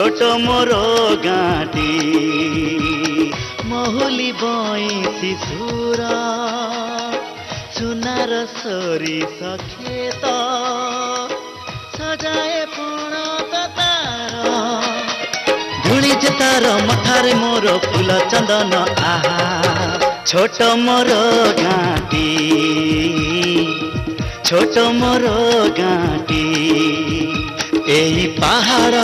छोट मोर गाँटी महुली बइसी सुर सुनार सोरिस खेत सजाए पण तार धूली जे तार मथारे मोर फूल चंदन आहा छोट मोर गाँटी छोट मोर गाँटी एही पहाड़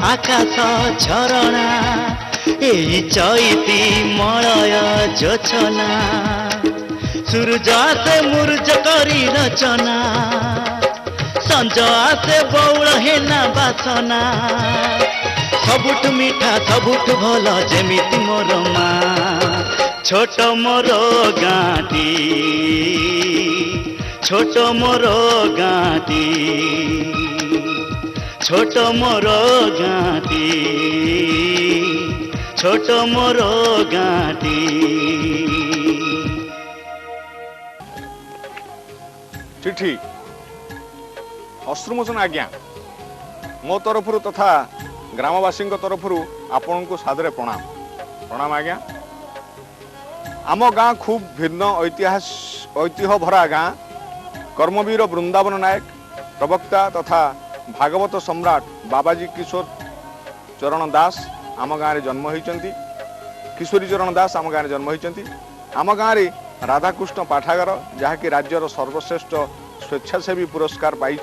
आकाश झरणा एही चैती मलय जोछना सूरज आसे मुरुज करी रचना संज आसे बौल हेना बासना सबुठ मीठा सबुठ भल जेमिति मोर माँ छोट मोर गाँटी छोट मोर गाँटी छोट मोर गाँटी छोट मोर गाँटी। चिठी अश्रुमोचन आज्ञा मो तरफ तथा ग्रामवासी तरफ आपण को सादरे प्रणाम प्रणाम आज्ञा। आम गाँ खूब भिन्न ऐतिह्य भरा गाँ कर्मवीर वृंदावन नायक प्रवक्ता तथा भागवत सम्राट बाबाजी किशोर चरण दास आम गाँव जन्म होती किशोरी चरण दास आम गाँव जन्म होती आम गाँव राधाकृष्ण पाठागार जहाँकि राज्यर सर्वश्रेष्ठ स्वेच्छासेवी पुरस्कार पाई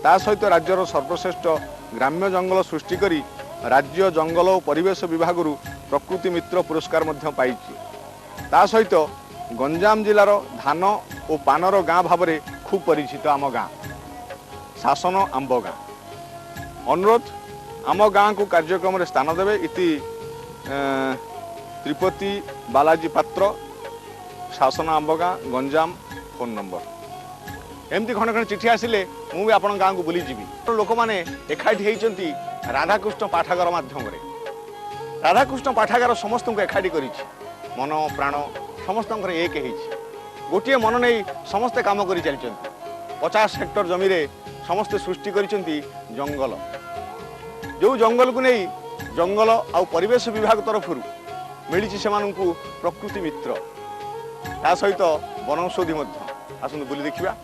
ता सहित राज्यर सर्वश्रेष्ठ ग्राम्य जंगल सृष्टि करी राज्य जंगल और परिवेश विभाग प्रकृति मित्र पुरस्कार पाई ता सहित गंजाम जिलार धान और पानर गाँ भाव में खूब परिचित आम गाँ शासन आंब गाँ अनुरोध आम गाँ को कार्यक्रम रे स्थान देवे इति त्रिपति बालाजी पात्र शासन आंब गाँ गंजाम फोन नंबर एमती खंडे खंडे चिठी आसिले मु भी आपण गाँ को बुली जीवी लोक मैंने एकाठी होती राधाकृष्ण पाठागार माध्यम राधाकृष्ण पाठागार समस्त को एकाठी कर मन प्राण समस्त एक गोटे मन नहीं समस्ते काम कर चलते 50 हेक्टर जमी रे समस्ते सृष्टि करिसेंती जंगल जो जंगल को नहीं जंगल आउ परिवेश विभाग तरफ मिली से प्रकृति मित्र ता सहित वनौषधि आसतु बुली देखिबा।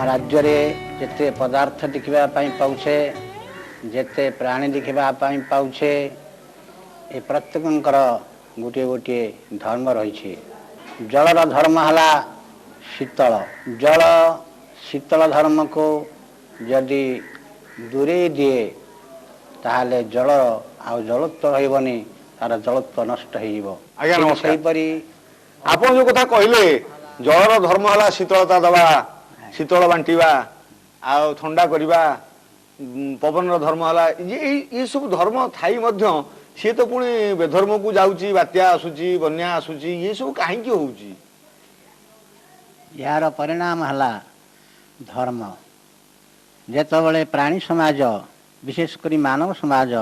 राज्य जिते पदार्थ देखा पाऊे जिते प्राणी देखा पाऊे ये प्रत्येक गोटे गोटे धर्म रही जलर धर्म है शीतल जल शीतल धर्म को जदि दूरे दिए ताहले जल आ जलत्व रही तार जलत्व नष्ट होपरी आप जो कथा कहले जलर धर्म है शीतलता दवा शीतल बांटा आ ठंडा करवा पवन धर्म है ये सब धर्म थाई सी तो पुणी बेधर्म को जाऊँगी बात्या आसूची बन्या आसूची ये सब कहीं होउची यार परिणाम है धर्म जेतबले प्राणी समाज विशेषकर मानव समाज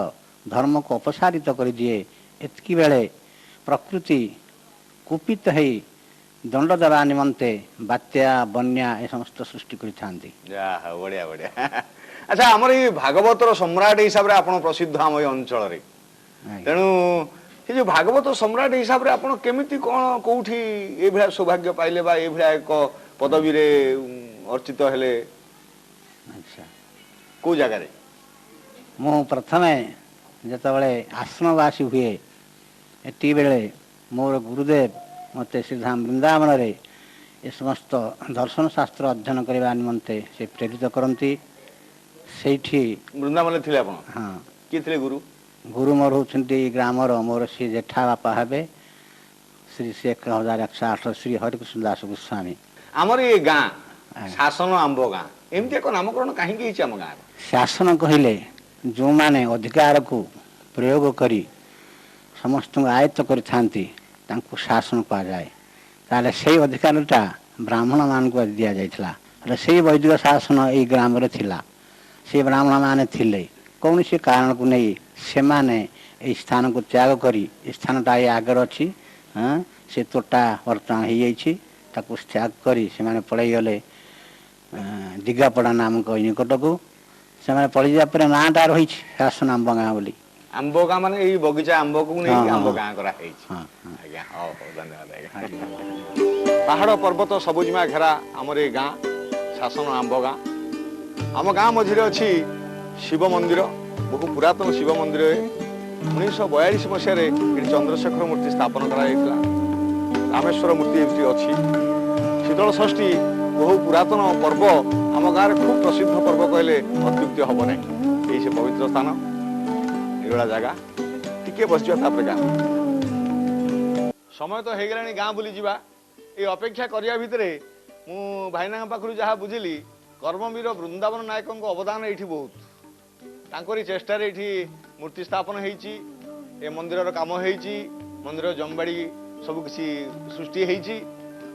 धर्म को अपसारित कर दिए एतकी बेले प्रकृति कुपित है दंड देवा निमंते बात्या बन्या ए समस्त सृष्टि करिथांती। बढ़िया बढ़िया अच्छा आमर ये भागवतर सम्राट हिसाब से आपण प्रसिद्ध आम ये अंचल तेणु ये जो भागवत सम्राट हिसाब से आपण केमिति कौन कौठी ए भलिया सौभाग्य पाइले बा ए भलिया एक पदवी रे अर्चित हेले अच्छा को जगह रे मु प्रथमे जतबले आश्रमवासी हुए एटी बेले मोर गुरुदेव मते श्रीधाम वृंदावन रे ए समस्त दर्शन शास्त्र अध्ययन करने निमंते से प्रेरित करती ସେଇଠି ବୃନ୍ଦାବନରେ ଥିଲେ ଆପଣ? ହଁ କିଏ ଥିଲେ ଗୁରୁ? ଗୁରୁ ମୋର ହେଉଛନ୍ତି ଏଇ ଗ୍ରାମର ମୋର ସିଏ ଜେଠା ବାପା ହେବେ ଶ୍ରୀ 1108 ଶ୍ରୀ ହରିକୃଷ୍ଣ ଦାସ ଗୋସ୍ୱାମୀ। ଆମର ଏ ଗାଁ ଆଜ୍ଞା। ଶାସନ ଆମ୍ବ ଗାଁ ଏମିତି ଏକ ନାମକରଣ କାହିଁକି ହେଇଛି ଆମ ଗାଁର? ଶାସନ କହିଲେ ଯେଉଁମାନେ ଅଧିକାରକୁ ପ୍ରୟୋଗ କରି ସମସ୍ତଙ୍କୁ ଆୟତ୍ତ କରିଥାନ୍ତି ତାଙ୍କୁ ଶାସନ କୁହାଯାଏ। ତାହେଲେ ସେଇ ଅଧିକାରଟା ବ୍ରାହ୍ମଣମାନଙ୍କୁ ଦିଆଯାଇଥିଲା। ହେଲେ ସେଇ ବୈଦିକ ଶାସନ ଏଇ ଗ୍ରାମରେ ଥିଲା। ସେ ବ୍ରାହ୍ମଣମାନେ ଥିଲେ କୌଣସି କାରଣକୁ ନେଇ ସେମାନେ ଏଇ ସ୍ଥାନକୁ ତ୍ୟାଗ କରି ଏ ସ୍ଥାନଟା ଏଇ ଆଗରେ ଅଛି ସେ ତୋଟା ବର୍ତ୍ତମାନ ହେଇଯାଇଛି ତାକୁ ତ୍ୟାଗ କରି ସେମାନେ ପଳେଇଗଲେ ଦିଗାପଡ଼ା ନାମକ ଏଇ ନିକଟକୁ। ସେମାନେ ପଳେଇଯିବା ପରେ ନାଁଟା ରହିଛି ଶାସନ ଆମ୍ବ ଗାଁ ବୋଲି। ଆମ୍ବ ଗାଁ ମାନେ ଏଇ ବଗିଚା ଆମ୍ବକୁ ନେଇକି ଆମ୍ବ ଗାଁ କରାହେଇଛି। ହଁ ହଁ ଆଜ୍ଞା ହଉ ହଉ ଧନ୍ୟବାଦ ଆଜ୍ଞା। ଆଜ୍ଞା। ପାହାଡ଼ ପର୍ବତ ସବୁଜିମା ଘେରା ଆମର ଏଇ ଗାଁ ଶାସନ ଆମ୍ବ ଗାଁ। ଆମ ଗାଁ ମଝିରେ ଅଛି ଶିବ ମନ୍ଦିର, ବହୁ ପୁରାତନ ଶିବ ମନ୍ଦିର। 1942 ମସିହାରେ ଏଠି ଚନ୍ଦ୍ରଶେଖର ମୂର୍ତ୍ତି ସ୍ଥାପନ କରାଯାଇଥିଲା। ରାମେଶ୍ୱର ମୂର୍ତ୍ତି ଏଠି ଅଛି। ଶୀତଳ ଷଷ୍ଠୀ ବହୁ ପୁରାତନ ପର୍ବ ଆମ ଗାଁରେ ଖୁବ୍ ପ୍ରସିଦ୍ଧ ପର୍ବ କହିଲେ ଅତ୍ୟୁକ୍ତି ହେବ ନାହିଁ। ଏଇ ସେ ପବିତ୍ର ସ୍ଥାନ ଏଇଭଳିଆ ଜାଗା ଟିକେ ବସିଯିବା ତାପରେ ଗାଁ। ସମୟ ତ ହେଇଗଲାଣି ଗାଁ ବୁଲି ଯିବା। ଏଇ ଅପେକ୍ଷା କରିବା ଭିତରେ ମୁଁ ଭାଇନାଙ୍କ ପାଖରୁ ଯାହା ବୁଝିଲି କର୍ମବୀର ବୃନ୍ଦାବନ ନାୟକଙ୍କ ଅବଦାନ ଏଇଠି ବହୁତ। ତାଙ୍କରି ଚେଷ୍ଟାରେ ଏଇଠି ମୂର୍ତ୍ତି ସ୍ଥାପନ ହେଇଛି, ଏ ମନ୍ଦିରର କାମ ହେଇଛି, ମନ୍ଦିର ଜମିବାଡ଼ି ସବୁ କିଛି ସୃଷ୍ଟି ହେଇଛି।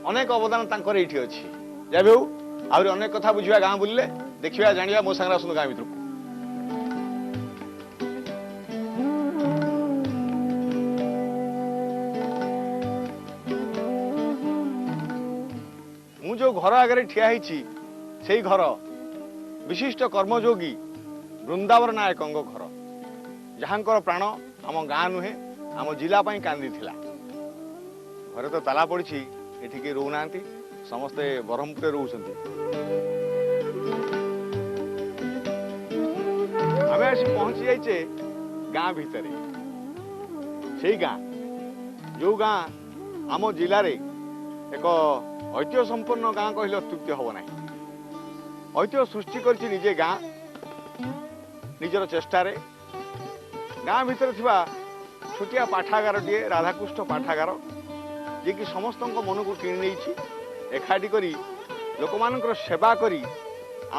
ଅନେକ ଅବଦାନ ତାଙ୍କର ଏଇଠି ଅଛି। ଯାହା ବି ହଉ ଆହୁରି ଅନେକ କଥା ବୁଝିବା ଗାଁ ବୁଲିଲେ, ଦେଖିବା ଜାଣିବା। ମୋ ସାଙ୍ଗରେ ଆସନ୍ତୁ ଗାଁ ଭିତରକୁ। ମୁଁ ଯୋଉ ଘର ଆଗରେ ଠିଆ ହେଇଛି ସେଇ ଘର ବିଶିଷ୍ଟ କର୍ମଯୋଗୀ ବୃନ୍ଦାବନ ନାୟକଙ୍କ ଘର, ଯାହାଙ୍କର ପ୍ରାଣ ଆମ ଗାଁ ନୁହେଁ ଆମ ଜିଲ୍ଲା ପାଇଁ କାନ୍ଦିଥିଲା। ଘରେ ତ ତାଲା ପଡ଼ିଛି, ଏଠି କେହି ରହୁନାହାନ୍ତି, ସମସ୍ତେ ବ୍ରହ୍ମପୁରରେ ରହୁଛନ୍ତି। ଆମେ ଆସି ପହଞ୍ଚି ଯାଇଛେ ଗାଁ ଭିତରେ। ସେଇ ଗାଁ ଯୋଉ ଗାଁ ଆମ ଜିଲ୍ଲାରେ ଏକ ଐତିହ୍ୟ ସମ୍ପନ୍ନ ଗାଁ କହିଲେ ଅତ୍ୟୁକ୍ତି ହେବ ନାହିଁ। ଐତିହ୍ୟ ସୃଷ୍ଟି କରିଛି ନିଜେ ଗାଁ ନିଜର ଚେଷ୍ଟାରେ। ଗାଁ ଭିତରେ ଥିବା ଛୋଟିଆ ପାଠାଗାରଟିଏ, ରାଧାକୃଷ୍ଣ ପାଠାଗାର, ଯିଏକି ସମସ୍ତଙ୍କ ମନକୁ କିଣି ନେଇଛି। ଏକାଠି କରି ଲୋକମାନଙ୍କର ସେବା କରି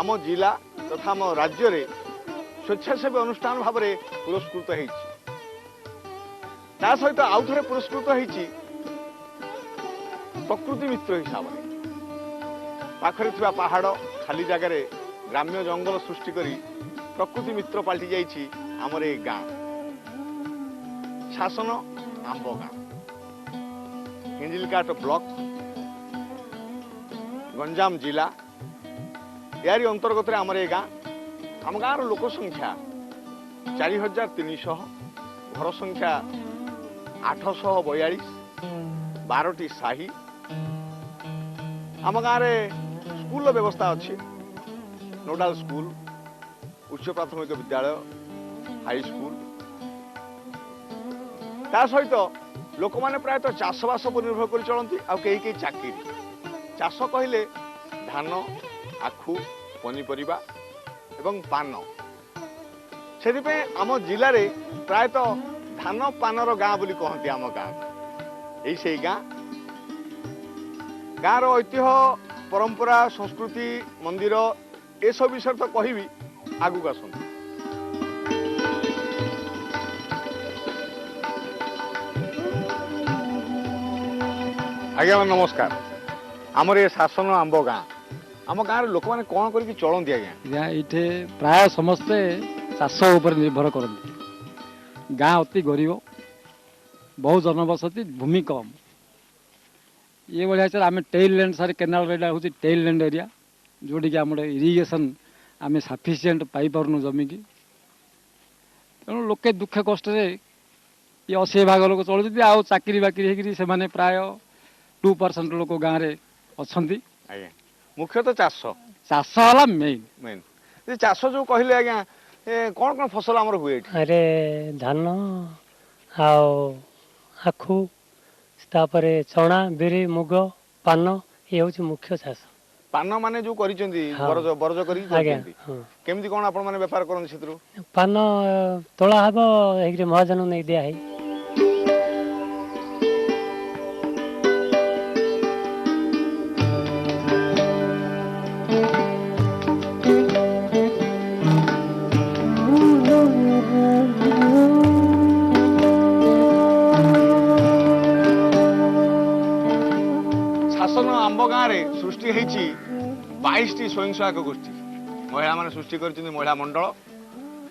ଆମ ଜିଲ୍ଲା ତଥା ଆମ ରାଜ୍ୟରେ ସ୍ୱେଚ୍ଛାସେବୀ ଅନୁଷ୍ଠାନ ଭାବରେ ପୁରସ୍କୃତ ହେଇଛି। ତା ସହିତ ଆଉ ଥରେ ପୁରସ୍କୃତ ହେଇଛି ପ୍ରକୃତି ମିତ୍ର ହିସାବରେ। ପାଖରେ ଥିବା ପାହାଡ଼ ଖାଲି ଜାଗାରେ ଗ୍ରାମ୍ୟ ଜଙ୍ଗଲ ସୃଷ୍ଟି କରି ପ୍ରକୃତି ମିତ୍ର ପାଲଟି ଯାଇଛି ଆମର ଏଇ ଗାଁ ଶାସନ ଆମ୍ବ ଗାଁ। ହିଞ୍ଜିଲିକାଟ ବ୍ଲକ, ଗଞ୍ଜାମ ଜିଲ୍ଲା, ଏହାରି ଅନ୍ତର୍ଗତରେ ଆମର ଏ ଗାଁ। ଆମ ଗାଁର ଲୋକ ସଂଖ୍ୟା 4300, ଘର ସଂଖ୍ୟା 842, 12ଟି ସାହି। ଆମ ଗାଁରେ ସ୍କୁଲର ବ୍ୟବସ୍ଥା ଅଛି, ନୋଡାଲ ସ୍କୁଲ, ଉଚ୍ଚ ପ୍ରାଥମିକ ବିଦ୍ୟାଳୟ, ହାଇସ୍କୁଲ। ତା ସହିତ ଲୋକମାନେ ପ୍ରାୟତଃ ଚାଷବାସ ଉପରେ ନିର୍ଭର କରି ଚଳନ୍ତି, ଆଉ କେହି କେହି ଚାକିରି। ଚାଷ କହିଲେ ଧାନ, ଆଖୁ, ପନିପରିବା ଏବଂ ପାନ। ସେଥିପାଇଁ ଆମ ଜିଲ୍ଲାରେ ପ୍ରାୟତଃ ଧାନ ପାନର ଗାଁ ବୋଲି କହନ୍ତି ଆମ ଗାଁ। ଏଇ ସେଇ ଗାଁ। ଗାଁର ଐତିହ୍ୟ, ପରମ୍ପରା, ସଂସ୍କୃତି, ମନ୍ଦିର ଏସବୁ ବିଷୟରେ ତ କହିବି, ଆଗକୁ ଆସନ୍ତୁ। ଆଜ୍ଞା ନମସ୍କାର। ଆମର ଏ ଶାସନ ଆମ୍ବ ଗାଁ, ଆମ ଗାଁର ଲୋକମାନେ କ'ଣ କରିକି ଚଳନ୍ତି ଆଜ୍ଞା? ଆଜ୍ଞା ଏଇଠି ପ୍ରାୟ ସମସ୍ତେ ଚାଷ ଉପରେ ନିର୍ଭର କରନ୍ତି। ଗାଁ ଅତି ଗରିବ, ବହୁ ଜନବସତି, ଭୂମି କମ୍। ଏଇଭଳିଆ ହିସାବରେ ଆମେ ଟେଲ୍ ଲ୍ୟାଣ୍ଡ ସାର୍ କେନାଲ ଏଇଟା ହେଉଛି ଟେଲ୍ ଲ୍ୟାଣ୍ଡ ଏରିଆ, ଯେଉଁଠିକି ଆମର ଇରିଗେସନ୍ ଆମେ ସଫିସିଏଣ୍ଟ ପାଇପାରୁନୁ ଜମିକି। ତେଣୁ ଲୋକେ ଦୁଃଖ କଷ୍ଟରେ 80 ଭାଗ ଲୋକ ଚଳୁଛନ୍ତି, ଆଉ ଚାକିରି ବାକିରି ହେଇକିରି ସେମାନେ ପ୍ରାୟ 2% ଲୋକ ଗାଁରେ ଅଛନ୍ତି। ଆଜ୍ଞା ମୁଖ୍ୟତଃ ଚାଷ ଚାଷ ହେଲା ମେନ୍। ଚାଷ ଯୋଉ କହିଲେ ଆଜ୍ଞା, କ'ଣ କ'ଣ ଫସଲ ଆମର ହୁଏ ଏଠି? ଆରେ ଧାନ ଆଉ ଆଖୁ, ତାପରେ ଚଣା, ବିରି, ମୁଗ, ପାନ, ଇଏ ହେଉଛି ମୁଖ୍ୟ ଚାଷ। ପାନ ମାନେ ଯୋଉ କରିଛନ୍ତି ହଁ। ବରଜ କରି ଆଜ୍ଞା କରିଛନ୍ତି ହଁ କେମିତି କଣ ଆପଣ ମାନେ ବେପାର କରନ୍ତି ସେଥିରୁ? ପାନ ତୋଳା ହବ ହେଇକିରି ମହାଜନକୁ ନେଇ ଦିଆ ହେଇ ଶାସନ ଆମ୍ବ ଗାଁରେ ସୃଷ୍ଟି ହେଇଛି 22ଟି ସ୍ୱୟଂ ସହାୟକ ଗୋଷ୍ଠୀ ମହିଳାମାନେ ସୃଷ୍ଟି କରିଛନ୍ତି ମହିଳା ମଣ୍ଡଳ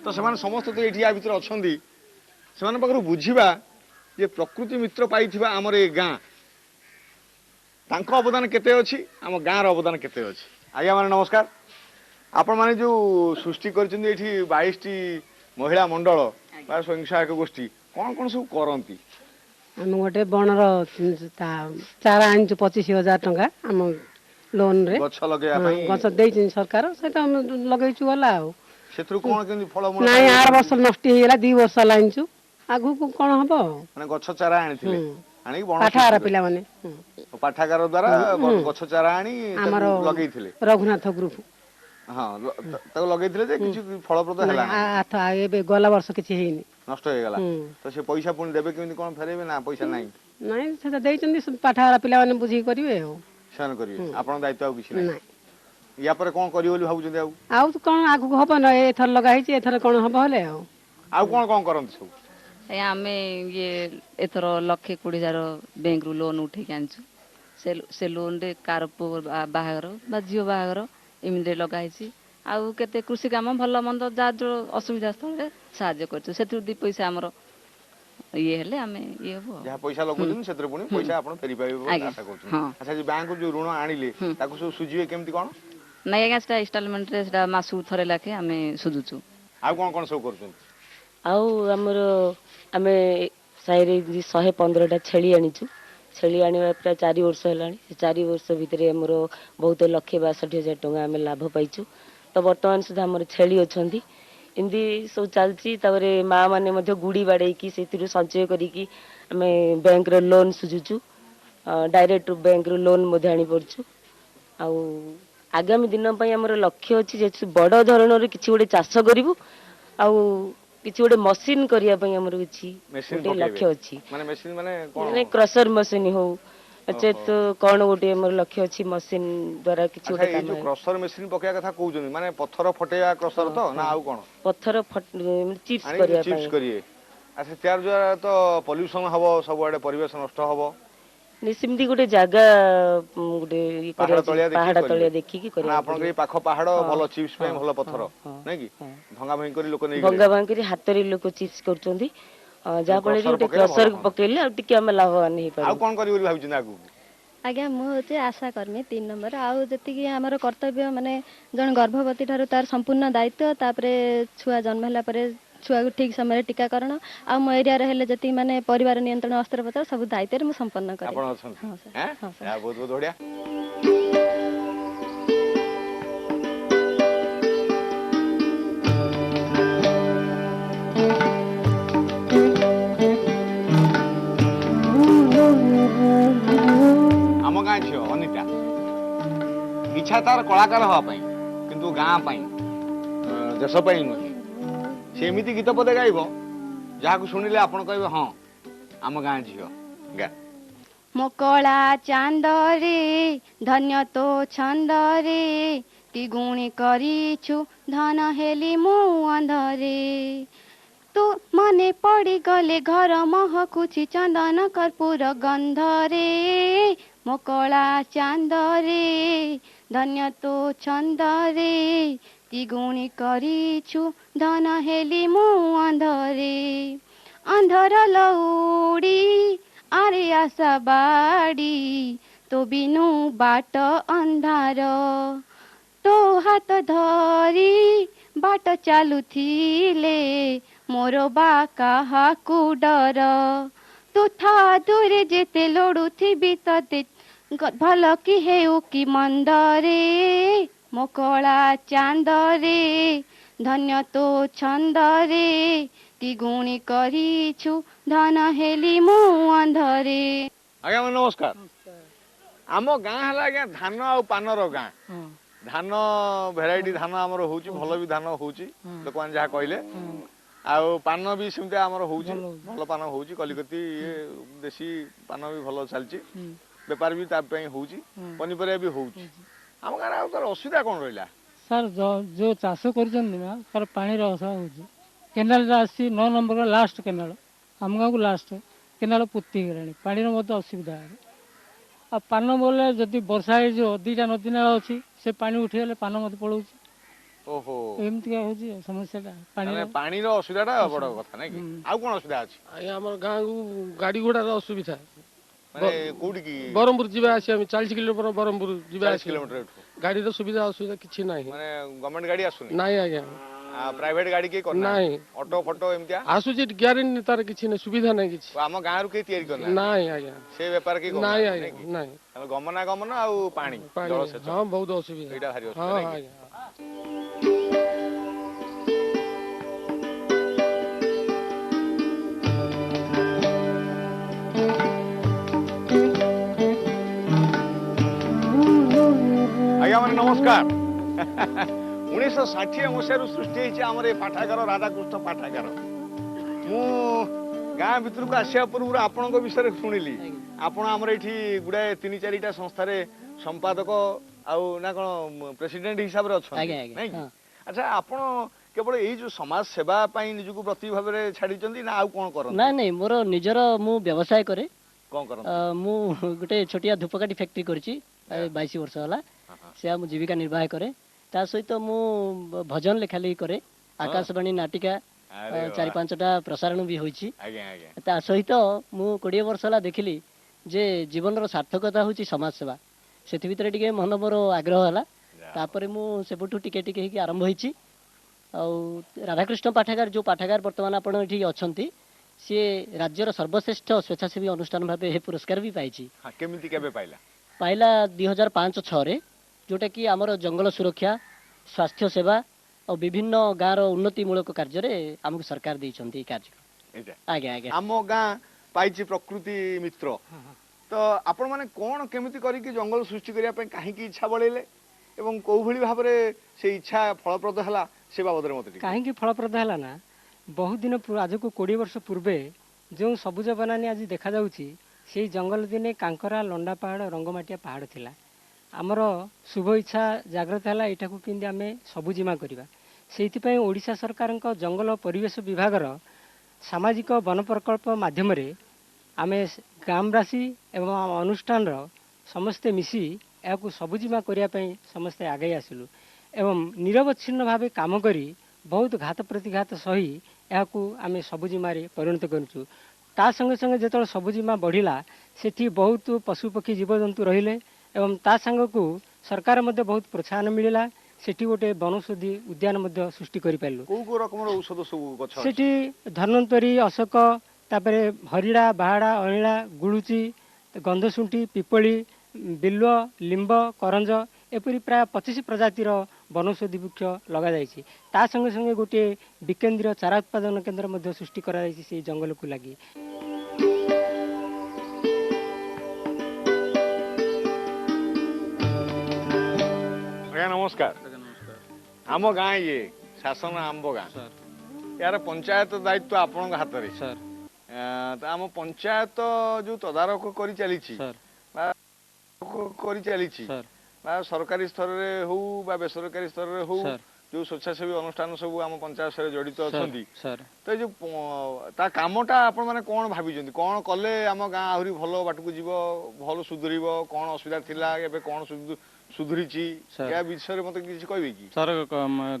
ତ ସେମାନେ ସମସ୍ତେ ତ ଏଠି ଆ ଭିତରେ ଅଛନ୍ତି ସେମାନଙ୍କ ପାଖରୁ ବୁଝିବା ଯେ ପ୍ରକୃତି ମିତ୍ର ପାଇଥିବା ଆମର ଏ ଗାଁ ତାଙ୍କ ଅବଦାନ କେତେ ଅଛି ଆମ ଗାଁର ଅବଦାନ କେତେ ଅଛି। ଆଜ୍ଞା ମାନେ ନମସ୍କାର ଆପଣମାନେ ଯୋଉ ସୃଷ୍ଟି କରିଛନ୍ତି ଏଠି 22ଟି ମହିଳା ମଣ୍ଡଳ ବା ସ୍ୱୟଂ ସହାୟକ ଗୋଷ୍ଠୀ କଣ କଣ ସବୁ କରନ୍ତି? ଆମେ ଗୋଟେ ବଣର ଚାରା ଆଣିଛୁ 25,000 ଟଙ୍କା ଆମ ଲୋନରେ ଗଛ ଲଗେଇବା ହଁ ପାଇଁ ଗଛ ଦେଇଛନ୍ତି ସରକାର ସେଇଟା ଆମେ ଲଗେଇଛୁ ଗଲା ଆଉ ସେଥିରୁ କଣ କେମିତି ଫଳମୂଳ ନାଇଁ ପାଇବେ ଆର କେମିତି? ବର୍ଷ ନଷ୍ଟ ହେଇଗଲା 2 ବର୍ଷ ହେଲା ଆଣିଛୁ ଆଗକୁ କଣ ହବ ଆଉ ମାନେ ଗଛ ଚାରା ଆଣିଥିଲେ ହୁଁ ଆଣିକି ବଣ ପାଠାଗାର ସୃଷ୍ଟି କଲେ ପିଲାମାନେ ପାଠାଗାର ଦ୍ଵାରା ଗଛ ଚାରା ଆଣି ତାକୁ ଆମର ଲଗେଇଥିଲେ ରଘୁନାଥ ଗ୍ରୁପ ହଁ ତାକୁ ଲଗେଇଥିଲେ ଯେ କିଛି ଫଳପ୍ରଦ ହେଲା ନାହିଁ ନାଇଁ ଏବେ ଗଲା ବର୍ଷ କିଛି ହେଇନି ନଷ୍ଟ ହେଇଗଲା ହୁଁ ତ ସେ ପଇସା ପୁଣି ଦେବେ କେମିତି କଣ ଫେରେଇବେ ନା ପଇସା ନାହିଁ ନାଇଁ ସେଟା ଦେଇଛନ୍ତି ପାଠାଗାର ପିଲାମାନେ ବୁଝିକି କରିବେ ଆଉ ସେମାନେ କରିବେ ହୁଁ ଆପଣଙ୍କ ଦାୟିତ୍ୱ ଆଉ କିଛି ନାହିଁ ନାଇଁ ୟା ପରେ କଣ କରିବେ ବୋଲି ଭାବୁଛନ୍ତି ଆଉ କଣ ଆଗକୁ ହବ ନା ଏଥର ଲଗା ହେଇଛି ଏଥର କଣ ହବ ହେଲେ ଆଉ ଆଉ କଣ କରନ୍ତି ସବୁ? ଆମେ ଏଥର 1,20,000 ବ୍ୟାଙ୍କରୁ ଲୋନ୍ ଉଠେଇକି ଆଣିଛୁ ସେ ଲୋନ୍ରେ କାର ପୁଅ ବାହାଘର ବା ଝିଅ ବାହାଘର ଏମିତିରେ ଲଗା ହେଇଛି ଆଉ କେତେ କୃଷି କାମ ଭଲ ମନ୍ଦ ଯାହା ଯୋଉ ଅସୁବିଧା ସ୍ଥଳରେ ସାହାଯ୍ୟ କରୁଛୁ ସେଥିରୁ 2 ପଇସା ଆମର ଇଏ ହେଲେ ଆମେ ଇଏ ହବୁ ଆଉ ଯାହା ପଇସା ଲଗାଉଛନ୍ତି ସେଥିରେ ପୁଣି ପଇସା ଆପଣ ଫେରି ପାଇବେ ବୋଲି ଆଜ୍ଞା ଆଶା କରୁଛନ୍ତି ହଁ ଆଚ୍ଛା ବ୍ୟାଙ୍କରୁ ଯୋଉ ଋଣ ଆଣିଲେ ତାକୁ ସବୁ ସୁଝିବେ କେମିତି କଣ? ନାଇଁ ଆଜ୍ଞା ସେଟା ଇନଷ୍ଟଲମେଣ୍ଟରେ ସେଟା ମାସକୁ ଥରେ ଲେଖେ ଆମେ ସୁଝୁଛୁ। ଆଉ କଣ ସବୁ କରୁଛନ୍ତି? ଆଉ ଆମର ଆମେ ସାହିରେ 115ଟା ଛେଳି ଆଣିଛୁ ଛେଳି ଆଣିବା ପ୍ରାୟ 4 ବର୍ଷ ହେଲାଣି ସେ 4 ବର୍ଷ ଭିତରେ ଆମର ବହୁତ 1,62,000 ଟଙ୍କା ଆମେ ଲାଭ ପାଇଛୁ ତ ବର୍ତ୍ତମାନ ସୁଦ୍ଧା ଆମର ଛେଳି ଅଛନ୍ତି ଏମିତି ସବୁ ଚାଲିଛି ତାପରେ ମା ମାନେ ମଧ୍ୟ ଗୁଡ଼ି ବାଡ଼େଇକି ସେଥିରୁ ସଞ୍ଚୟ କରିକି ଆମେ ବ୍ୟାଙ୍କର ଲୋନ୍ ସୁଝୁଛୁ ଡାଇରେକ୍ଟ ବ୍ୟାଙ୍କରୁ ଲୋନ୍ ମଧ୍ୟ ଆଣିପାରୁଛୁ ଆଉ ଆଗାମୀ ଦିନ ପାଇଁ ଆମର ଲକ୍ଷ୍ୟ ଅଛି ଯେ ବଡ଼ ଧରଣର କିଛି ଗୋଟେ ଚାଷ କରିବୁ ଆଉ କିଛି ଗୋଟେ ମସିନ୍ କରିବା ପାଇଁ ଆମର କିଛି ମେସିନ୍ ଗୋଟେ ପକେଇବେ ଲକ୍ଷ୍ୟ ଅଛି ମାନେ ମେସିନ୍ ମାନେ କଣ? ମାନେ କ୍ରସର ମସିନ୍ ହଉ ଓହୋ ତ କଣ ଗୋଟେ ଆମର ଲକ୍ଷ୍ୟ ଅଛି ମସିନ୍ ଦ୍ଵାରା କିଛି ଆଚ୍ଛା ଗୋଟେ ଏଇ କାମ ଯୋଉ ହେବ। କ୍ରସର ମେସିନ ପକେଇବା କଥା କହୁଛନ୍ତି ମାନେ ପଥର ଫଟେଇବା କ୍ରସର ହଁ ତ ନା ହଁ ଆଉ କଣ? ପଥର ଚିପ୍ସ ଆଣିକି କରିବା ଚିପ୍ସ ପାଇଁ କରିବେ ଆଚ୍ଛା ତାର ଦ୍ଵାରା ତ ପଲ୍ୟୁସନ ହବ ସବୁଆଡେ ପରିବେଶ ନଷ୍ଟ ହବ ସେମିତି ଗୋଟେ ଜାଗା ଗୋଟେ ଇଏ ପାହାଡ କରିବା ତଳିଆ ଦେଖିକି ପାହାଡ କରିବେ ତଳିଆ ଦେଖିକି ମାନେ କରିବାକୁ ଆପଣଙ୍କ ପଡିବ ଏଇ ପାଖ ପାହାଡ ହଁ ଭଲ ଚିପ୍ସ ହଁ ପାଇଁ ଭଲ ହଁ ପଥର ହଁ ନାଇଁ କି ହଁ ଭଙ୍ଗା ଭଙ୍ଗି କରି ଲୋକ ଭଙ୍ଗା ନେଇଗଲେଣି ଭାଙ୍ଗିକରି ହାତରେ ଲୋକ ଚିପ୍ସ କରୁଛନ୍ତି ତେଣୁ ଯାହା ଫଳରେ କ୍ରସର ଗୋଟେ ପକେଇଲେ ଭଲ କ୍ରସର ହୁଅନ୍ତା ପକେଇଲେ ଆଉ ଟିକେ ଆମେ ଲାଭବାନ ଆଉ ହେଇପାରିବୁ। କଣ କରିବେ ବୋଲି ଭାବୁଛନ୍ତି ଆଗକୁ? ଆଜ୍ଞା ମୁଁ ହେଉଛି ଆଶା କର୍ମୀ 3 ନମ୍ବର ଆଉ ଯେତିକି ଆମର କର୍ତ୍ତବ୍ୟ ମାନେ ଜଣେ ଗର୍ଭବତୀ ଠାରୁ ତାର ସମ୍ପୂର୍ଣ୍ଣ ଦାୟିତ୍ୱ ତାପରେ ଛୁଆ ଜନ୍ମ ହେଲା ପରେ ଛୁଆକୁ ଠିକ୍ ସମୟରେ ଟିକାକରଣ ଆଉ ମୋ ଏରିଆରେ ହେଲେ ଯେତିକି ମାନେ ପରିବାର ନିୟନ୍ତ୍ରଣ ଅସ୍ତ୍ରୋପଚାର ସବୁ ଦାୟିତ୍ୱରେ ମୁଁ ସମ୍ପନ୍ନ କରେ। ଆପଣ ଅଛନ୍ତି ହଁ ସାର୍ ହଁ ସାର୍। ଏହା ବହୁତ ବହୁତ ବଢିଆ। ଆମ ଗାଁ ଝିଅ ଅନିତା ଇଚ୍ଛା ତାର କଳାକାର ହବା ପାଇଁ କିନ୍ତୁ ଗାଁ ପାଇଁ ଦେଶ ପାଇଁ ନୁହେଁ ସେ ଏମିତି ଗୀତ ପଦେ ଗାଇବ ଯାହାକୁ ଶୁଣିଲେ ଆପଣ କହିବେ ହଁ ଆମ ଗାଁ ଝିଅ ଗା ମୋ କଳା ଚାନ୍ଦରେ ଧନ୍ୟ ତୋ ଛନ୍ଦରେ କି ଗୁଣି କରିଛୁ ଧନ ହେଲି ମୁଁ ଅନ୍ଧରେ ତୁ ମନେ ପଡ଼ିଗଲେ ଘର ମହକୁଛି ଚନ୍ଦନ କର୍ପୂର ଗନ୍ଧରେ ମୋ କଳା ଚାନ୍ଦରେ ଧନ୍ୟ ତୋ ଛନ୍ଦରେ କି ଗୁଣି କରିଛୁ ଧନ ହେଲି ମୁଁ ଅନ୍ଧରେ ଅନ୍ଧର ଲଉଡ଼ି ଆରେ ଆଶା ବାଡ଼ି ତୋ ବିନୁ ବାଟ ଅନ୍ଧାର ତୋ ହାତ ଧରି ବାଟ ଚାଲୁଥିଲେ ମୋର ବା କାହାକୁ ଡର ତୁ ଥା ଦୂରେ ଯେତେ ଲୋଡୁଥିବି ତତେ ଭଲ କି ହେଉ କି ମନ୍ଦରେ ମୋ କଳା ଚାନ୍ଦରେ ଧନ୍ୟ ତୋ ଛନ୍ଦରେ କି ଗୁଣି କରିଛୁ ଧନ ହେଲି ମୁଁ ଅନ୍ଧରେ। ଆଜ୍ଞା ନମସ୍କାର आम गाँ है आज्ञा धान आ पानर गाँ धान भेराइटी धान आमर होउची भल भी धान होउची लोक मान जहा कहले आउ पान भी सेमते आमर होउची भल पान होउची कलिकती ये देसी पान भी भल चलची बेपार भी ता पई होउची पनिपरिया भी होउची आम गाँ आ तार असुविधा कोन रहिला सर जो चाष कर तार पानी असुविधा हो केनाल आसी 9 नंबर लास्ट केनाल आम गाँव को लास्ट केनाल पोती गलानी पानी असुविधा आ पान बोले जदि वर्षा हो 2टा नदी नाल अच्छी से पानी उठीगले पान मत पड़ो ओहो एमती हो समस्या पानी असुविधा बड़ कथा ना कि आउ कोन असुविधा अछि आज्ञा हमर गाँ गाड़ी घोड़ा असुविधा माने कोडी की बरमपुर जीवा आसी हम 40 किलोमीटर बरमपुर जीवा 40 किलोमीटर गाड़ी रो सुविधा असुविधा किछि नाही माने गवर्नमेंट गाड़ी आसुनी नाही आज्ञा प्राइवेट गाड़ी के करना नाही ऑटो फोटो एमतिया आसुची ग्यारंटी तार किछि नै सुविधा नै किछि आम गाँ रु के तयारी करना नाही आज्ञा से व्यापार के नाही आज्ञा नाही गमनागमन आ पानी जलसेच हां बहुत असुविधा एटा भारी हां असुविधा आज्ञा आज्ञा माने नमस्कार 1960 मसीह सृष्टि होती आम पाठागार राधाकृष्ण पाठागार मु गाँ भितर को आसिया पूर्व आपण विषय शुणिली आपण आमर ये गुड़ाए 3-4टा संस्था संपादक आउ ना कौन प्रेसिडेंट हिसाब से अच्छा अच्छा आपण केवल यही जो समाज सेवा निजक प्रति भाव में छाड़ी ना आउ कौन कर ना नहीं मोर निजर मु व्यवसाय करे कौन कर मु गोटे छोटिया धूपकाठी फैक्ट्री करची 22 वर्ष होला से मु जीविका निर्वाह करे ता सहित मु भजन लेखालेखी करे आकाशवाणी नाटिका 4-5टा प्रसारण भी होईची ता सहित मु 20 वर्ष होला देखिली जे जीवन रो सार्थकता होची समाज सेवा सेति भितरे टिके मन मोर आग्रह होला तापरे मु सेबुठु टिके टिके ही आरंभ होईची आ राधाकृष्ण पाठागार जो पाठागार वर्तमान आपण एठी अछंती सी राज्यर सर्वश्रेष्ठ स्वेच्छासेवी अनुष्ठान भाव पुरस्कार भी पाई केमिति केबे पाइला पाइला 2005-06 रे जोटा कि आमर जंगल सुरक्षा स्वास्थ्य सेवा और विभिन्न गाँव उन्नतिमूलक कार्य आमको सरकार देइछंती कार्य आज्ञा आज्ञा आम गाँ पाइछि प्रकृति मित्र तो आपण माने कोन केमिति करी कि जंगल सृष्टि करिया पे काहे की इच्छा बळेले एवं को भली भाव रे से इच्छा फलप्रद हला से बाबद रे मते काहे की फलप्रद हला ना बहुत दिन आज को 20 वर्ष पूर्वे जो सबुज बनानी आज देखा जाउची से जंगल दिने कांकरा लंडा पहाड़ रंगमाटिया पहाड़ थिला आमर शुभ इच्छा जागृत है यहाँ कि आम सबुजिमा करवा से ओडिशा सरकार जंगल परिवेश विभागर सामाजिक वन प्रकल्प माध्यम आम ग्रामवासी एवं अनुष्ठान समस्ते मिसी या सबुजिमा करने समस्ते आगे आसिलु एवं निरवच्छिन्न भाव काम करी बहुत घात प्रतिघात सही या आम सबुजिमा परिणत करूँ ता संगे संगे जो सबुजिमा बढ़िला सेठी बहुत पशुपक्षी जीवजंतु रहिले एवं ता संग को सरकार मध्य बहुत प्रोत्साहन मिलला सेठी गोटे वनौषधि उद्यान मध्य सृष्टि करि पाइलु को रकम औषध सब गछ सेठी धन्वंतरी अशोक तापरे हरिड़ा बाहाड़ा अनिला गुळुची गंधसुंठी पिपली बिल्व लिंब करंज एपरी प्राय 25 प्रजातिर वनौषधि वृक्ष लगा जाइछि ता संगे संगे गोटे विकेंद्र चारा उत्पादन केंद्र मध्य सृष्टि करा जाइछि से जंगल को लागि नमस्कार आम गाँ ये शासन आंब गाँ यार पंचायत दायित्व आपण हाथ में आम पंचायत जो तदारख कर चली सरकारी स्तर में हो बेसरकारी स्तर में हो जो स्वेच्छासेवी अनुष्ठान सब आम पंचायत से जड़ित अच्छा तो जो कामटा आपण मैंने कौन भाई कौन कले आम गाँ आहरी भल बाट को जीव भल सुधर कौन असुविधा थिला एबे कौन सुधरी या विषय मत किसी कहबे कि सर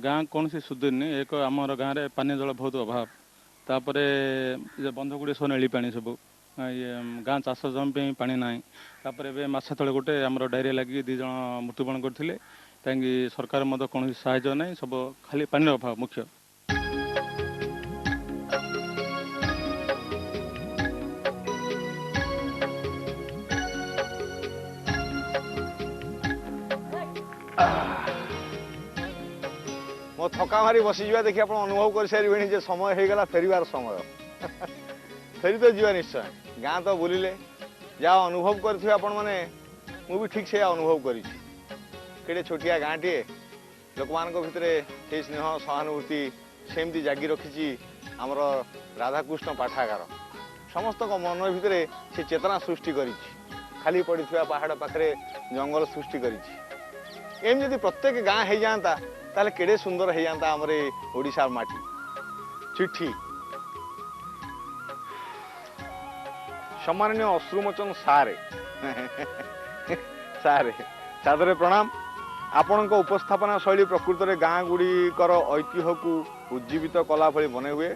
गाँ कौन सी सुधरनी एक आमर गाँव में पानी जल बहुत अभाव तापरे बंधगुड़ी सब नेली पानी सब ये गाँ चाष जमी पानी ना तापर मस तले गोटे आम डायरिया लगी 2 जन मृत्युवरण करते कहीं सरकार मत कौन साहय ना सब खाली पानी अभाव मुख्य मो थका मारी बसीजा देखिए आप अनुभव कर सारे समय हो गला फेरबार समय फेरी तो जीवा निश्चय गाँ तो बुलिले जहाँ अनुभव करथिबे आपण माने भी ठीक से अनुभव करी केड़े छोटिया गाँटे लोक मान भितर से स्नेह सहानुभूति सेमती जागी रखी आमर राधाकृष्ण पाठागार समस्त मन भितर से चेतना सृष्टि करी खाली पड़ी पहाड़ पाखे जंगल सृष्टि करी एम जदि प्रत्येक गाँ हो जाता ताले केड़े सुंदर हो जाता आमर ओडिशा माटी चिट्ठी सम्माननीय अश्रुमोचन सारे सारे सादरे प्रणाम आपण उपस्थापना शैली प्रकृत में गाँ गुड़िकर ऐतिह्य को उज्जीवित कला भली बने हुए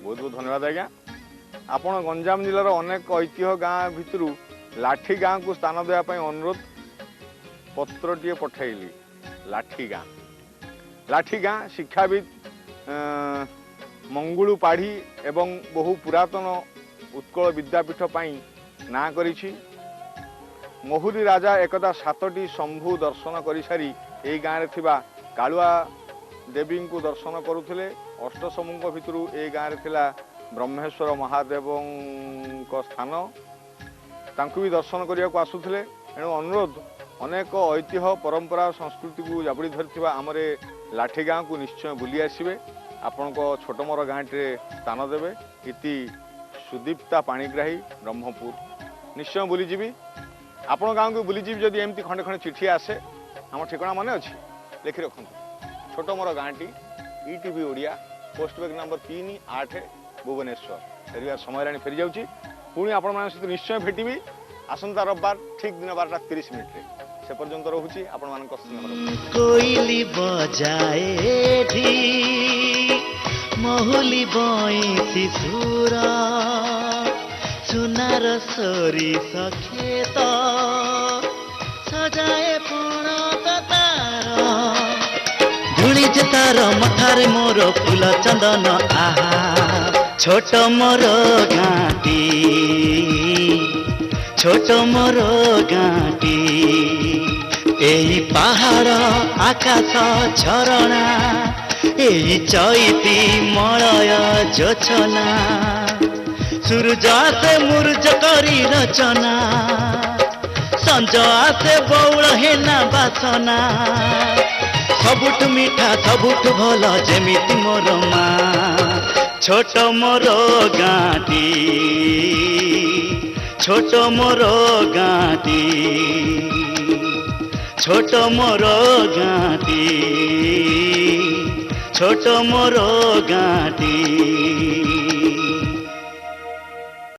बहुत बहुत धन्यवाद आज्ञा आपण गंजाम जिलार अनेक ऐतिह्य गाँ भितर लाठी गाँ को स्थान देवाई अनुरोध पत्रटीए पठेली लाठी गाँ शिक्षाविद मंगुलू पाढ़ी एवं बहु पुरातन उत्कल विद्यापीठ ना करिछि महुरी राजा एकदा 7टी शंभु दर्शन कर सारी यही गाँव में थिबा कालुआ देवी को दर्शन करुले अष्टसमूह भितर ए गाँव में थिला ब्रह्मेश्वर महादेव स्थान तांकु भी दर्शन करने को आसुले एणु अनुरोध अनेक ऐतिह्य परंपरा संस्कृति को जाबड़ी धरी आमर लाठी गाँ को निश्चय बुली आसबे आपण छोट मोर गाँव स्थान देवे इति सुदीप्ता पाणिग्राही ब्रह्मपुर निश्चय बुलीजी आपण गाँव को बुलीजी जदि एमती खंडे खंडे चिठी आसे आम ठिकाना मन अच्छी लिखि रखु छोट मोर गाँटी ETV Odia post bag number 38 Bhubaneswar फेर समय फेरी जाऊँगी पुणी आपण सहित निश्चय भेटी आसंता रविवार ठीक दिन 12:30 से पर्यंत रोची आपण कोइली बजाए ढी महुली बई सुर सुनार सोरिष खेत सजाए पण तार धूली जे तार मठारे मोर फूल चंदन आहा छोट मोर गाँटी छोट मोर गाँटी एही पहाड़ आकाश झरणा एही चैती मलय जोछना सूरज आसे मुर्ज करी रचना संज आसे बौल हेना बासना सबुठ मीठा सबुठ भल जेमिति मोर माँ छोट मोर गाँटी छोट मोर गाँटी छोट मोर गाँटी छोट मोर गाँटी